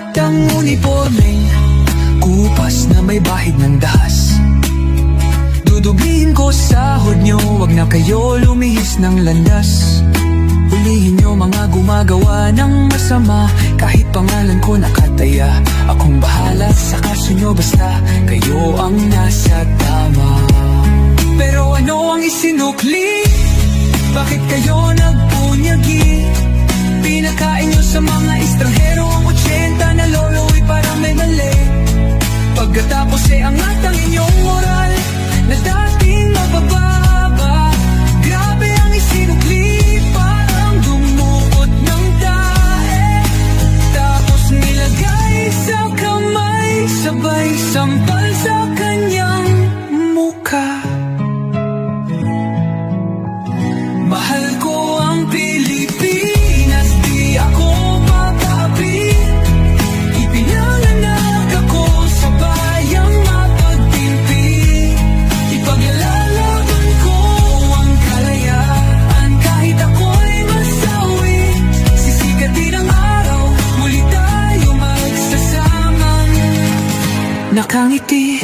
Suot ang uniformeng kupas na may bahid ng dahas. Dudublihin ko sahod nyo, wag na kayo lumihis ng landas. Hulihin nyo mga gumagawa ng masama, kahit pangalan ko nakataya. Akong bahala sa kaso nyo, basta kayo ang nasa tama. Pero ano ang isinukli? Bakit kayo nagpunyagi? Pinakain nyo sa mga estranghero ang 80 na lolo'y parang may mali. Pagkatapos angat ang inyong moral na dating mabababa. Grabe ang isinukli, parang dumukot ng tae. Tapos nilagay sa kamay, sabay sampal sa kanyang mukha. Mahal ko ang Pilipinas, di ako papaapi. Ipinanganak ako sa bayang mapagtimpi. Ipaglalaban ko ang kalayaan, kahit ako'y masawi. Sisikatin ang araw, muli tayo magsasamang nakangiti.